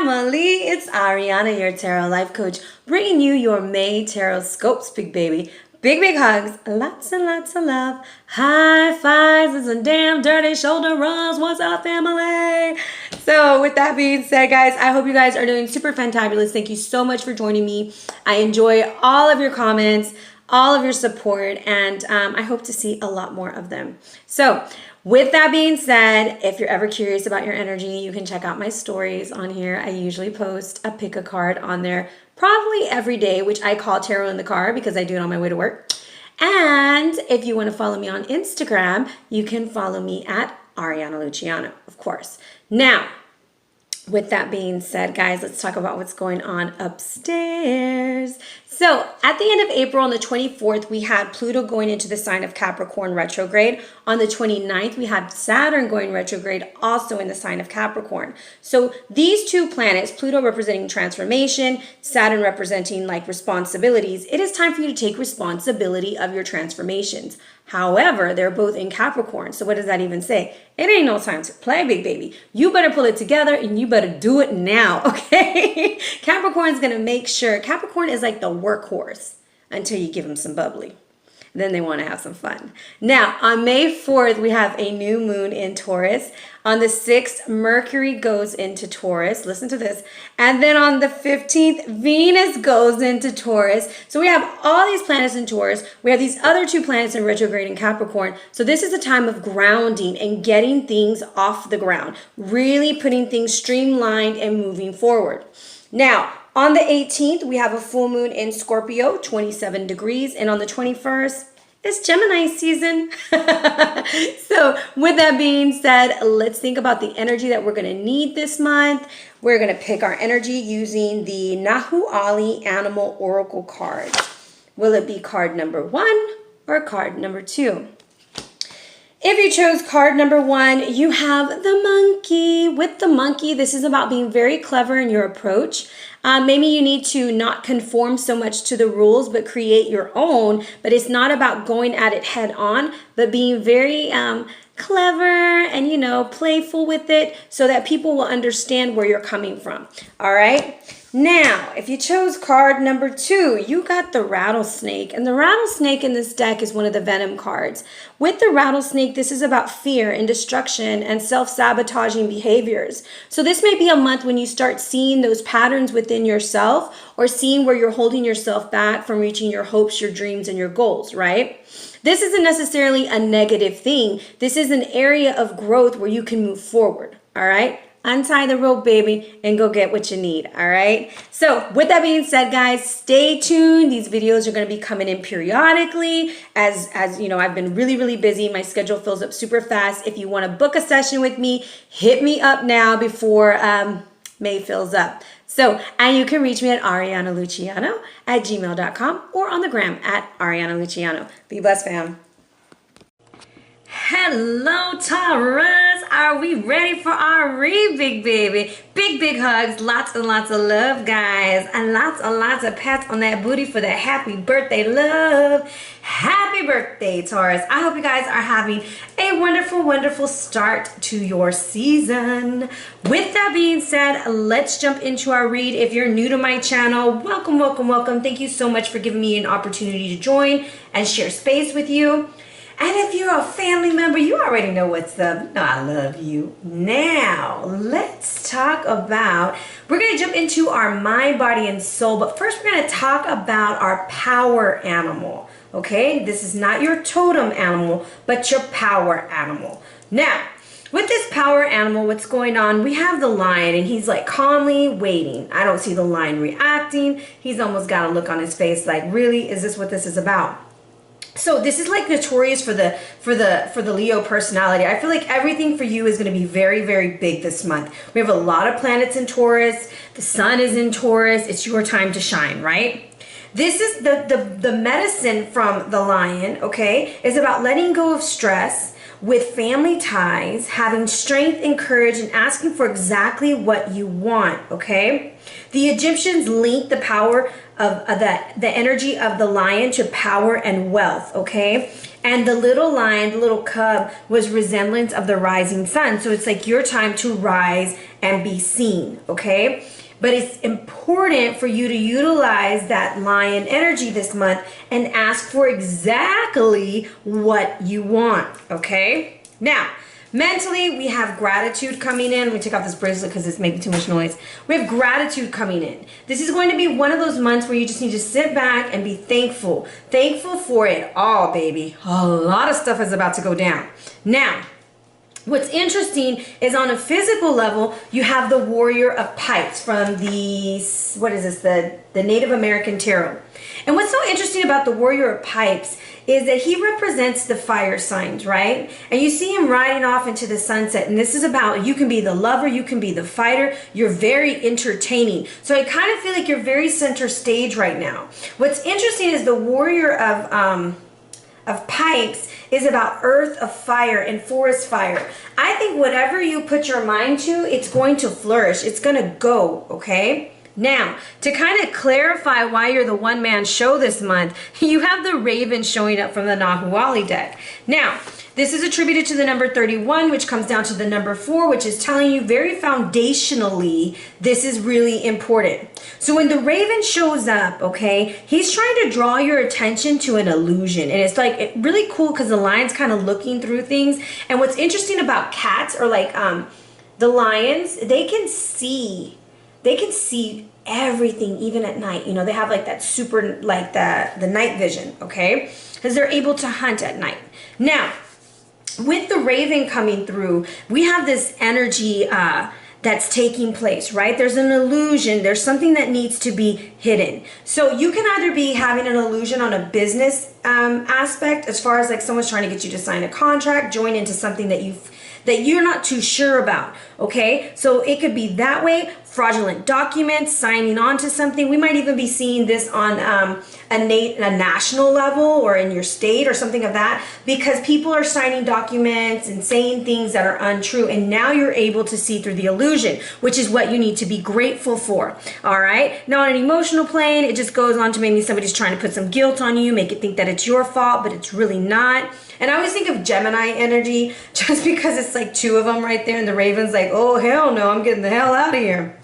family, it's Ariana, your tarot life coach, bringing you your May tarot scopes, big baby. Big hugs, lots and lots of love, high fives and damn dirty shoulder rubs. What's up, family? So with that being said, guys, I hope you guys are doing super fantabulous. Thank you so much for joining me. I enjoy all of your comments, all of your support, and I hope to see a lot more of them. So with that being said, if you're ever curious about your energy, you can check out my stories on here. I usually post a pick a card on there probably every day, which I call Tarot in the Car because I do it on my way to work. And if you want to follow me on Instagram, you can follow me at Ariana Luciano, of course. Now, with that being said, guys, let's talk about what's going on upstairs. So at the end of April, on the 24th, we had Pluto going into the sign of Capricorn retrograde. On the 29th, we had Saturn going retrograde, also in the sign of Capricorn. So these two planets, Pluto representing transformation, Saturn representing like responsibilities, it is time for you to take responsibility of your transformations. However, they're both in Capricorn. So what does that even say? It ain't no time to play, big baby. You better pull it together and you better do it now, okay? Capricorn's gonna make sure, Capricorn is like the workhorse until you give them some bubbly. Then they want to have some fun. Now, on May 4th, we have a new moon in Taurus. On the 6th, Mercury goes into Taurus. Listen to this. And then on the 15th, Venus goes into Taurus. So we have all these planets in Taurus. We have these other two planets in retrograde in Capricorn. So this is a time of grounding and getting things off the ground. Really putting things streamlined and moving forward. Now, on the 18th, we have a full moon in Scorpio, 27 degrees. And on the 21st, it's Gemini season. So with that being said, let's think about the energy that we're going to need this month. We're going to pick our energy using the Nahualli Animal Oracle card. Will it be card number 1 or card number 2? If you chose card number 1, you have the monkey. With the monkey, this is about being very clever in your approach. Maybe you need to not conform so much to the rules, but create your own. But it's not about going at it head on, but being very clever and, you know, playful with it so that people will understand where you're coming from. All right. Now, if you chose card number 2, you got the rattlesnake. And the rattlesnake in this deck is one of the venom cards. With the rattlesnake, this is about fear and destruction and self-sabotaging behaviors. So this may be a month when you start seeing those patterns within yourself or seeing where you're holding yourself back from reaching your hopes, your dreams, and your goals, right? This isn't necessarily a negative thing. This is an area of growth where you can move forward, all right? Untie the rope, baby, and go get what you need, all right? So with that being said, guys, stay tuned. These videos are going to be coming in periodically. As you know, I've been really busy. My schedule fills up super fast. If you want to book a session with me, hit me up now before May fills up. So, and you can reach me at arianaluciano@gmail.com or on the gram at Ariana Luciano. Be blessed, fam. Hello, Taurus. Are we ready for our read, big baby? Big hugs, lots and lots of love, guys, and lots of pats on that booty for that happy birthday love. Happy birthday, Taurus. I hope you guys are having a wonderful start to your season. With that being said, let's jump into our read. If you're new to my channel, welcome. Thank you so much for giving me an opportunity to join and share space with you. And if you're a family member, you already know what's up. You know I love you. Now, let's talk about, we're going to jump into our mind, body, and soul. But first, we're going to talk about our power animal. Okay? This is not your totem animal, but your power animal. Now, with this power animal, what's going on? We have the lion, and he's like calmly waiting. I don't see the lion reacting. He's almost got a look on his face like, really? Is this what this is about? So this is like notorious for the Leo personality. I feel like everything for you is going to be very big this month. We have a lot of planets in Taurus. The sun is in Taurus. It's your time to shine, right? This is the medicine from the lion, okay, is about letting go of stress with family ties, having strength and courage, and asking for exactly what you want, okay? The Egyptians linked the power of the energy of the lion to power and wealth, okay? And the little lion, the little cub, was resemblance of the rising sun. So it's like your time to rise and be seen, okay? But it's important for you to utilize that lion energy this month and ask for exactly what you want, okay? Now, mentally, we have gratitude coming in. Let me take off this bracelet because it's making too much noise. We have gratitude coming in. This is going to be one of those months where you just need to sit back and be thankful. Thankful for it all, baby. A lot of stuff is about to go down. Now, what's interesting is on a physical level, you have the Warrior of Pipes from the, what is this, the Native American Tarot. And what's so interesting about the Warrior of Pipes is that he represents the fire signs, right? And you see him riding off into the sunset. And this is about, you can be the lover, you can be the fighter. You're very entertaining. So I kind of feel like you're very center stage right now. What's interesting is the Warrior of Pipes is about earth of fire and forest fire. I think whatever you put your mind to, it's going to flourish. It's going to go, okay? Now, to kind of clarify why you're the one-man show this month, you have the Raven showing up from the Nahualli deck. Now, this is attributed to the number 31, which comes down to the number 4, which is telling you very foundationally, this is really important. So when the Raven shows up, okay, he's trying to draw your attention to an illusion. And it's like really cool because the lion's kind of looking through things. And what's interesting about cats or like the lions, they can see everything even at night. You know, they have like that super, like the night vision, okay? Because they're able to hunt at night. Now, with the Raven coming through, we have this energy that's taking place, right? There's an illusion. There's something that needs to be hidden. So you can either be having an illusion on a business aspect, as far as like someone's trying to get you to sign a contract, join into something that you're not too sure about, okay? So it could be that way, fraudulent documents, signing on to something. We might even be seeing this on a national level or in your state or something of that, because people are signing documents and saying things that are untrue, and now you're able to see through the illusion, which is what you need to be grateful for, all right? Now on an emotional plane, it just goes on to maybe somebody's trying to put some guilt on you, make it think that it's your fault, but it's really not. And I always think of Gemini energy just because it's like two of them right there, and the Raven's like, oh, hell no, I'm getting the hell out of here.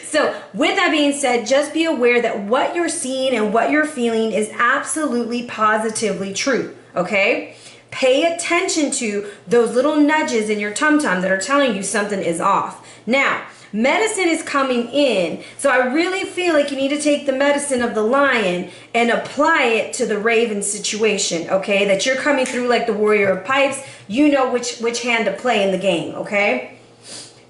So with that being said, just be aware that what you're seeing and what you're feeling is absolutely positively true, okay? Pay attention to those little nudges in your tum-tum that are telling you something is off. Now, medicine is coming in, so I really feel like you need to take the medicine of the lion and apply it to the Raven situation, okay? That you're coming through like the Warrior of Pipes. You know which hand to play in the game, okay?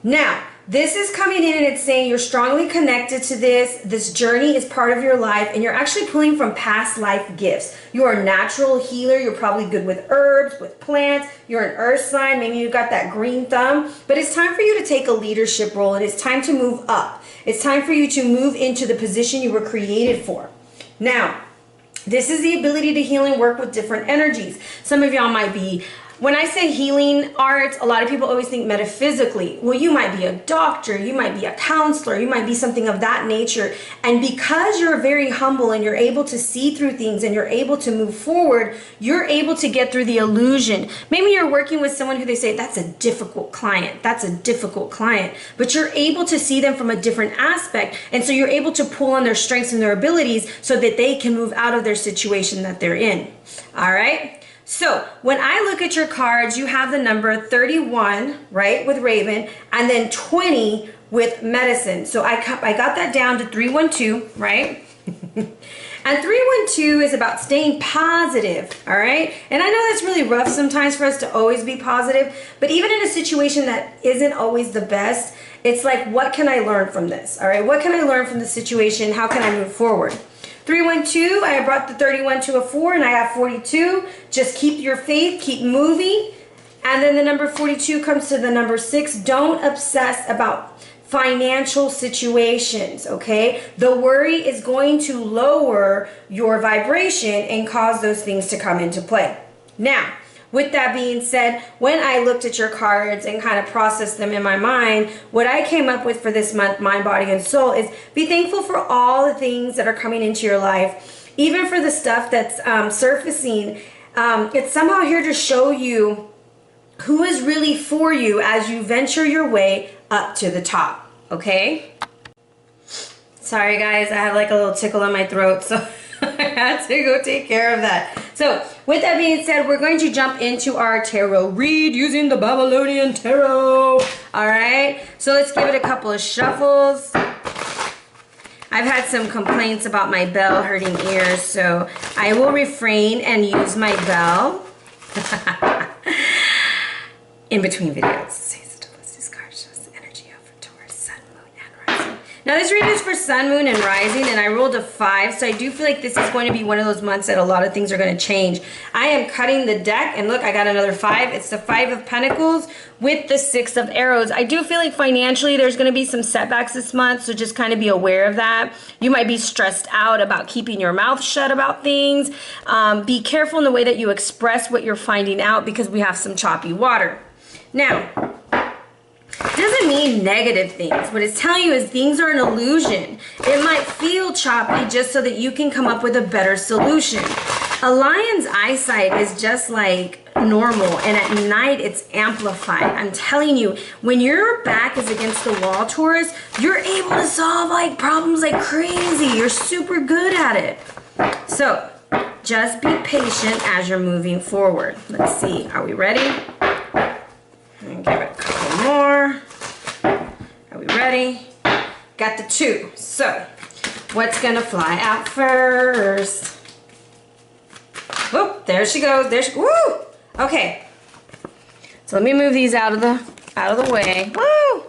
Now, this is coming in and it's saying you're strongly connected to this. This journey is part of your life, and you're actually pulling from past life gifts. You're a natural healer. You're probably good with herbs, with plants. You're an earth sign. Maybe you got that green thumb. But it's time for you to take a leadership role, and it's time to move up. It's time for you to move into the position you were created for. Now, this is the ability to heal and work with different energies. Some of y'all might be, when I say healing arts, a lot of people always think metaphysically. Well, you might be a doctor, you might be a counselor, you might be something of that nature. And because you're very humble and you're able to see through things and you're able to move forward, you're able to get through the illusion. Maybe you're working with someone who they say, that's a difficult client, that's a difficult client. But you're able to see them from a different aspect. And so you're able to pull on their strengths and their abilities so that they can move out of their situation that they're in. All right? So when I look at your cards, you have the number 31, right, with Raven, and then 20 with medicine. So I got that down to 312, right? And 312 is about staying positive, all right? And I know that's really rough sometimes for us to always be positive, but even in a situation that isn't always the best, it's like, what can I learn from this, all right? What can I learn from the situation? How can I move forward? 312, I brought the 31 to a 4, and I have 42. Just keep your faith, keep moving. And then the number 42 comes to the number 6. Don't obsess about financial situations, okay? The worry is going to lower your vibration and cause those things to come into play. Now, with that being said, when I looked at your cards and kind of processed them in my mind, what I came up with for this month, mind, body, and soul, is be thankful for all the things that are coming into your life, even for the stuff that's surfacing. It's somehow here to show you who is really for you as you venture your way up to the top, okay? Sorry guys, I have like a little tickle in my throat, so I had to go take care of that. So with that being said, we're going to jump into our tarot read using the Babylonian tarot. All right, so let's give it a couple of shuffles. I've had some complaints about my bell hurting ears, so I will refrain and use my bell in between videos. Now this reading is for Sun, Moon, and Rising, and I rolled a 5, so I do feel like this is going to be one of those months that a lot of things are going to change. I am cutting the deck, and look, I got another 5. It's the 5 of Pentacles with the 6 of Arrows. I do feel like financially there's going to be some setbacks this month, so just kind of be aware of that. You might be stressed out about keeping your mouth shut about things. Be careful in the way that you express what you're finding out because we have some choppy water. Now, doesn't mean negative things. What it's telling you is things are an illusion. It might feel choppy just so that you can come up with a better solution. A lion's eyesight is just like normal, and at night it's amplified. I'm telling you, when your back is against the wall, Taurus, you're able to solve like problems like crazy. You're super good at it. So just be patient as you're moving forward. Let's see, are we ready? Give it a couple more. Are we ready? Got the 2. So, what's gonna fly out first? Whoop, there she goes. There she, woo! Okay. So let me move these out of the way. Woo!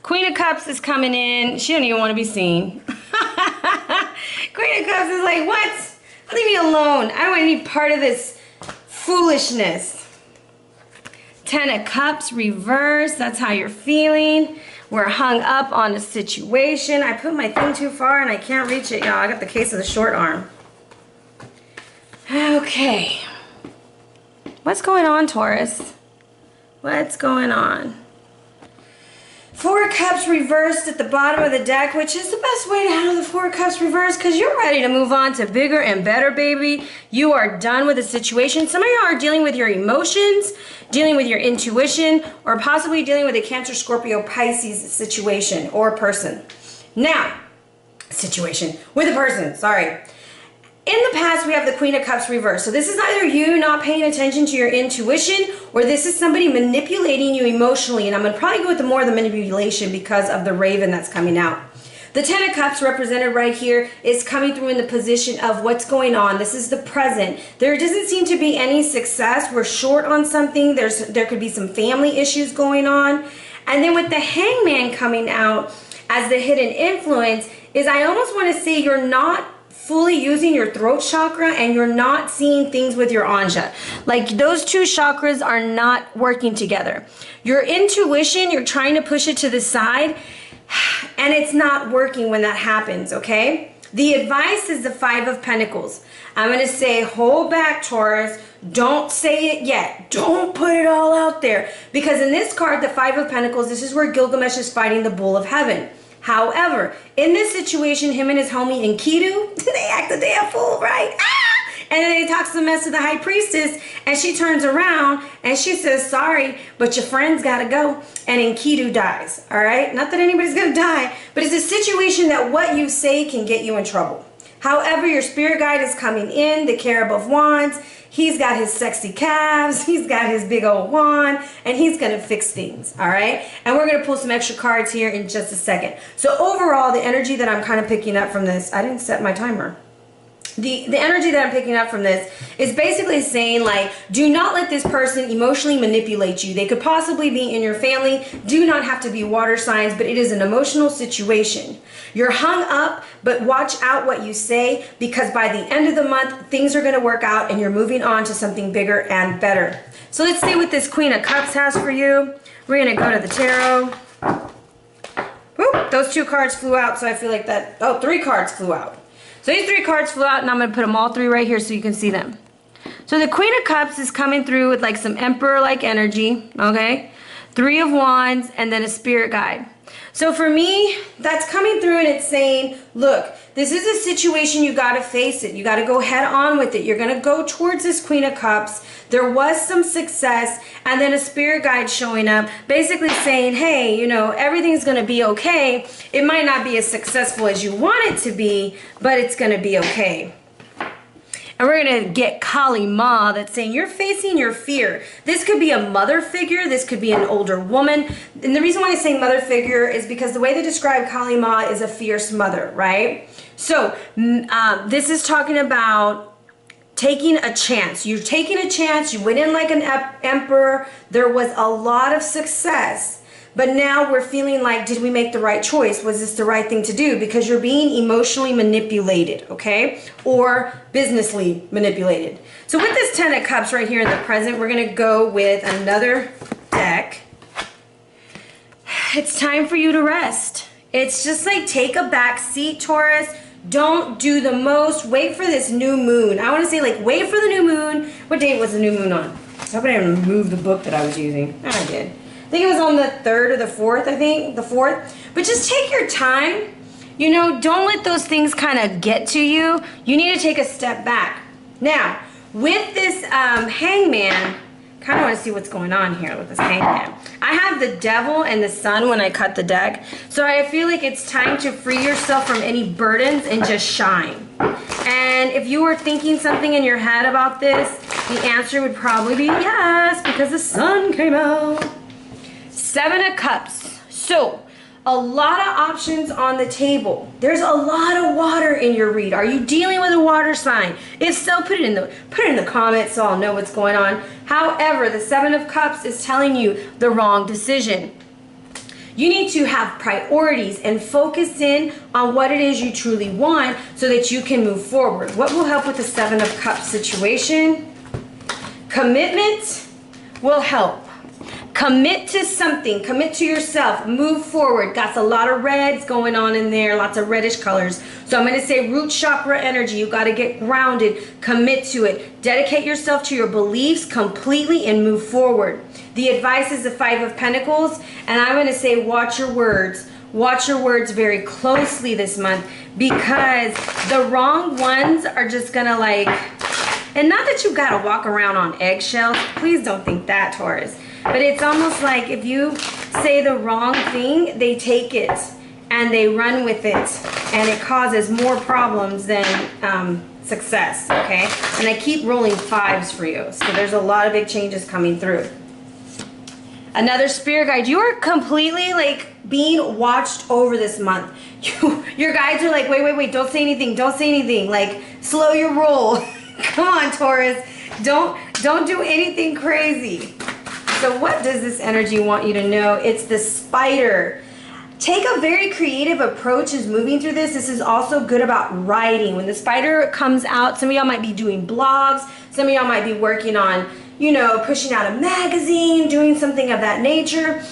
Queen of Cups is coming in. She don't even want to be seen. Queen of Cups is like, what? Leave me alone. I don't want any part of this foolishness. 10 of Cups reverse, that's how you're feeling. We're hung up on a situation. I put my thing too far and I can't reach it, y'all. I got the case of the short arm. Okay. What's going on, Taurus? What's going on? 4 of Cups reversed at the bottom of the deck, which is the best way to handle the 4 of Cups reversed because you're ready to move on to bigger and better, baby. You are done with a situation. Some of y'all are dealing with your emotions, dealing with your intuition, or possibly dealing with a Cancer, Scorpio, Pisces situation or person. Now, situation with a person, sorry. In the past, we have the Queen of Cups reversed. So this is either you not paying attention to your intuition or this is somebody manipulating you emotionally. And I'm going to probably go with the more of the manipulation because of the Raven that's coming out. The 10 of Cups represented right here is coming through in the position of what's going on. This is the present. There doesn't seem to be any success. We're short on something. There could be some family issues going on. And then with the Hangman coming out as the hidden influence is I almost want to say you're not fully using your throat chakra and you're not seeing things with your anja. Like those 2 chakras are not working together. Your intuition, you're trying to push it to the side and it's not working when that happens, okay? The advice is the 5 of Pentacles. I'm going to say hold back, Taurus. Don't say it yet. Don't put it all out there. Because in this card, the 5 of Pentacles, this is where Gilgamesh is fighting the Bull of Heaven. However, in this situation, him and his homie Enkidu, they act a damn fool, right? Ah! And then he talks some mess to the High Priestess, and she turns around and she says, sorry, but your friend's gotta go. And Enkidu dies, all right? Not that anybody's gonna die, but it's a situation that what you say can get you in trouble. However, your spirit guide is coming in, the Cherub of Wands. He's got his sexy calves, he's got his big old wand, and he's gonna fix things, all right? And we're gonna pull some extra cards here in just a second. So overall, the energy that I'm kind of picking up from this, I didn't set my timer. The energy that I'm picking up from this is basically saying like, do not let this person emotionally manipulate you. They could possibly be in your family, do not have to be water signs, but it is an emotional situation. You're hung up, but watch out what you say because by the end of the month, things are gonna work out and you're moving on to something bigger and better. So let's see what this Queen of Cups has for you. We're gonna go to the tarot. Whoop, those 2 cards flew out, so I feel like that, oh, 3 cards flew out. So these 3 cards flew out and I'm going to put them all 3 right here so you can see them. So the Queen of Cups is coming through with like some Emperor-like energy, okay? 3 of Wands and then a Spirit Guide. So for me, that's coming through and it's saying, look, this is a situation, you got to face it. You got to go head on with it. You're going to go towards this Queen of Cups. There was some success, and then a spirit guide showing up, basically saying, hey, you know, everything's going to be okay. It might not be as successful as you want it to be, but it's going to be okay. And we're going to get Kali Ma that's saying you're facing your fear. This could be a mother figure. This could be an older woman. And the reason why I say mother figure is because the way they describe Kali Ma is a fierce mother, right? So this is talking about taking a chance. You're taking a chance. You went in like an emperor. There was a lot of success. But now we're feeling like, did we make the right choice? Was this the right thing to do? Because you're being emotionally manipulated, okay? Or businessly manipulated. So with this Ten of Cups right here in the present, we're going to go with another deck. It's time for you to rest. It's just like take a back seat, Taurus. Don't do the most. Wait for this new moon. I want to say like wait for the new moon. What date was the new moon on? I hope I didn't move the book that I was using. I did. I think it was on the 3rd or the 4th, I think, the 4th. But just take your time. You know, don't let those things kind of get to you. You need to take a step back. Now, with this hangman, kind of want to see what's going on here with this hangman. I have the devil and the sun when I cut the deck. So I feel like it's time to free yourself from any burdens and just shine. And if you were thinking something in your head about this, the answer would probably be yes, because the sun came out. 7 of Cups. So, a lot of options on the table. There's a lot of water in your read. Are you dealing with a water sign? If so, put it in the comments so I'll know what's going on. However, the 7 of Cups is telling you the wrong decision. You need to have priorities and focus in on what it is you truly want so that you can move forward. What will help with the 7 of Cups situation? Commitment will help. Commit to something. Commit to yourself. Move forward. Got a lot of reds going on in there. Lots of reddish colors. So I'm going to say root chakra energy. You got to get grounded. Commit to it. Dedicate yourself to your beliefs completely and move forward. The advice is the 5 of Pentacles. And I'm going to say watch your words. Watch your words very closely this month, because the wrong ones are just going to like... And not that you got to walk around on eggshells. Please don't think that, Taurus. But it's almost like if you say the wrong thing, they take it and they run with it, and it causes more problems than success, okay? And I keep rolling 5s for you, so there's a lot of big changes coming through. Another spirit guide. You are completely like being watched over this month. Your guides are like, wait, don't say anything, don't say anything. Like, slow your roll. Come on, Taurus. Don't do anything crazy. So what does this energy want you to know? It's the spider. Take a very creative approach as moving through this. This is also good about writing. When the spider comes out, some of y'all might be doing blogs. Some of y'all might be working on, you know, pushing out a magazine, doing something of that nature.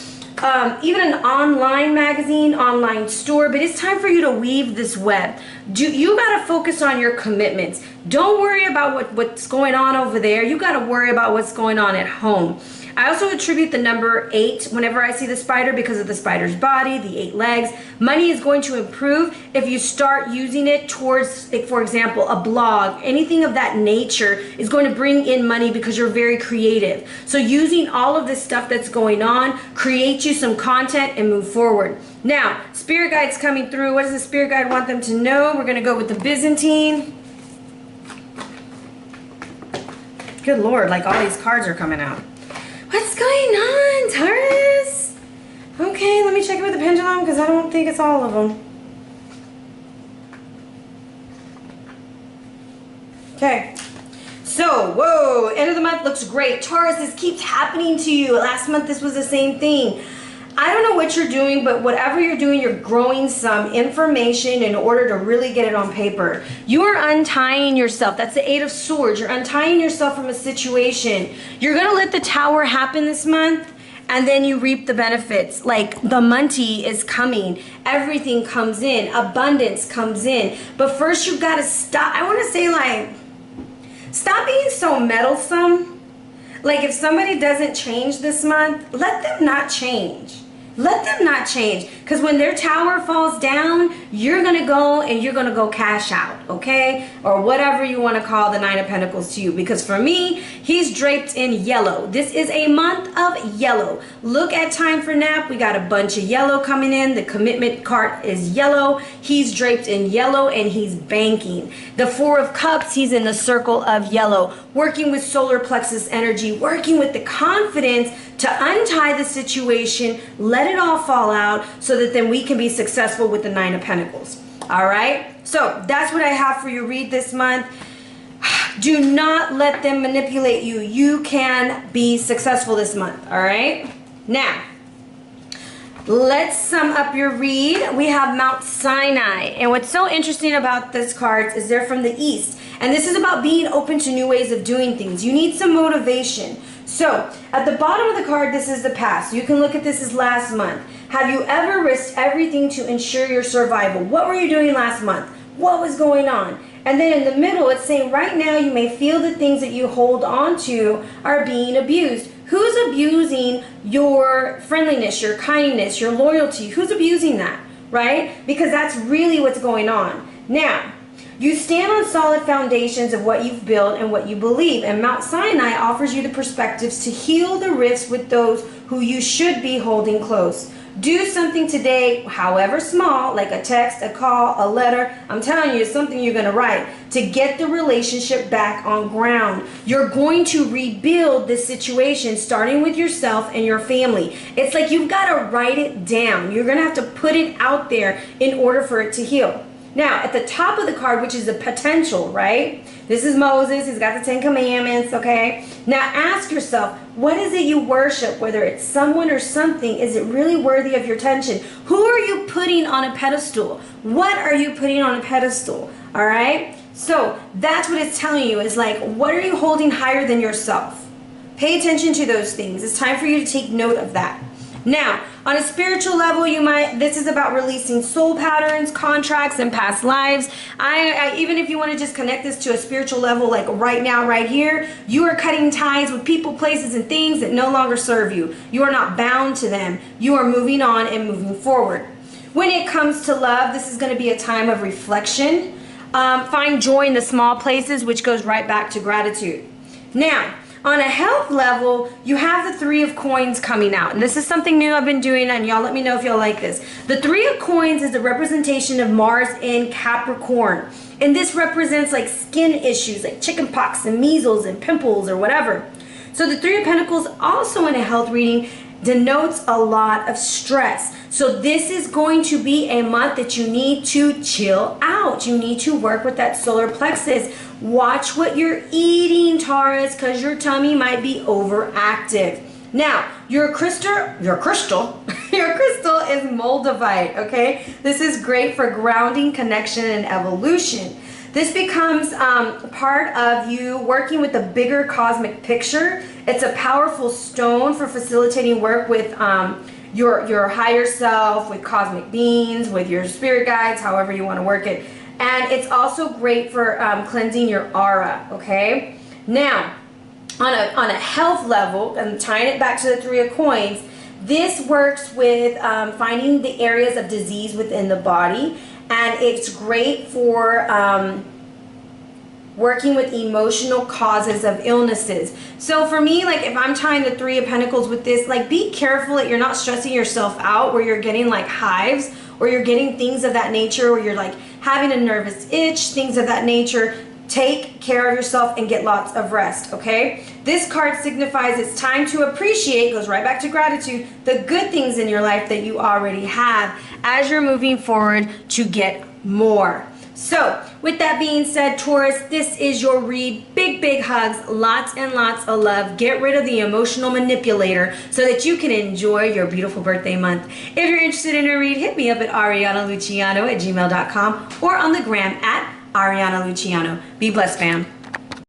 Even an online magazine, online store. But it's time for you to weave this web. You got to focus on your commitments. Don't worry about what's going on over there. You got to worry about what's going on at home. I also attribute the number 8 whenever I see the spider because of the spider's body, the 8 legs. Money is going to improve if you start using it towards, like, for example, a blog. Anything of that nature is going to bring in money because you're very creative. So using all of this stuff that's going on, create you some content and move forward. Now, spirit guides coming through. What does the spirit guide want them to know? We're going to go with the Byzantine. Good Lord, like all these cards are coming out. What's going on, Taurus? Okay, let me check it with the pendulum because I don't think it's all of them. Okay. So, whoa, end of the month looks great. Taurus, this keeps happening to you. Last month, this was the same thing. I don't know what you're doing, but whatever you're doing, you're growing some information in order to really get it on paper. You are untying yourself. That's the 8 of Swords. You're untying yourself from a situation. You're going to let the Tower happen this month, and then you reap the benefits. Like, the Monty is coming. Everything comes in. Abundance comes in. But first, you've got to stop. I want to say, like, stop being so meddlesome. Like, if somebody doesn't change this month, let them not change. let them not change. Because when their tower falls down, you're going to go and you're going to go cash out, okay? Or whatever you want to call the Nine of Pentacles to you. Because for me, he's draped in yellow. This is a month of yellow. Look at time for nap. We got a bunch of yellow coming in. The commitment card is yellow. He's draped in yellow and he's banking. The Four of Cups, he's in the circle of yellow. Working with solar plexus energy, working with the confidence to untie the situation, let it all fall out so that then we can be successful with the Nine of Pentacles. All right? So that's what I have for you read this month. Do not let them manipulate you. You can be successful this month. All right? Now, let's sum up your read. We have Mount Sinai. And what's so interesting about this card is they're from the East. And this is about being open to new ways of doing things. You need some motivation. So, at the bottom of the card, this is the past. You can look at this as last month. Have you ever risked everything to ensure your survival? What were you doing last month? What was going on? And then in the middle, it's saying right now you may feel the things that you hold on to are being abused. Who's abusing your friendliness, your kindness, your loyalty? Who's abusing that, right? Because that's really what's going on. Now, you stand on solid foundations of what you've built and what you believe. And Mount Sinai offers you the perspectives to heal the rifts with those who you should be holding close. Do something today, however small, like a text, a call, a letter. I'm telling you, it's something you're going to write to get the relationship back on ground. You're going to rebuild this situation, starting with yourself and your family. It's like you've got to write it down. You're going to have to put it out there in order for it to heal. Now, at the top of the card, which is the potential, right? This is Moses. He's got the 10 Commandments, okay? Now, ask yourself, what is it you worship? Whether it's someone or something, is it really worthy of your attention? Who are you putting on a pedestal? What are you putting on a pedestal, all right? So, that's what it's telling you is like, what are you holding higher than yourself? Pay attention to those things. It's time for you to take note of that. Now, on a spiritual level, this is about releasing soul patterns, contracts, and past lives. Even if you want to just connect this to a spiritual level, like right now, right here, you are cutting ties with people, places, and things that no longer serve you. You are not bound to them. You are moving on and moving forward. When it comes to love, this is going to be a time of reflection. Find joy in the small places, which goes right back to gratitude. Now, on a health level, you have the Three of Coins coming out. And this is something new I've been doing, and y'all let me know if y'all like this. The Three of Coins is a representation of Mars in Capricorn. And this represents like skin issues, like chickenpox and measles and pimples or whatever. So the Three of Pentacles also in a health reading denotes a lot of stress. So this is going to be a month that you need to chill out. You need to work with that solar plexus. Watch what you're eating, Taurus, because your tummy might be overactive. Now, your crystal is moldavite, okay? This is great for grounding, connection, and evolution. This becomes part of you working with the bigger cosmic picture. It's a powerful stone for facilitating work with your higher self, with cosmic beings, with your spirit guides, however you want to work it. And it's also great for cleansing your aura, okay? Now, on a health level, and tying it back to the Three of Coins, this works with finding the areas of disease within the body. And it's great for working with emotional causes of illnesses. So for me, like if I'm tying the Three of Pentacles with this, like be careful that you're not stressing yourself out where you're getting like hives or you're getting things of that nature or you're like having a nervous itch, things of that nature. Take care of yourself and get lots of rest, okay? This card signifies it's time to appreciate, goes right back to gratitude, the good things in your life that you already have as you're moving forward to get more. So, with that being said, Taurus, this is your read. Big, big hugs, lots and lots of love. Get rid of the emotional manipulator so that you can enjoy your beautiful birthday month. If you're interested in a read, hit me up at arianaluciano@gmail.com or on the gram at Ariana Luciano. Be blessed, fam.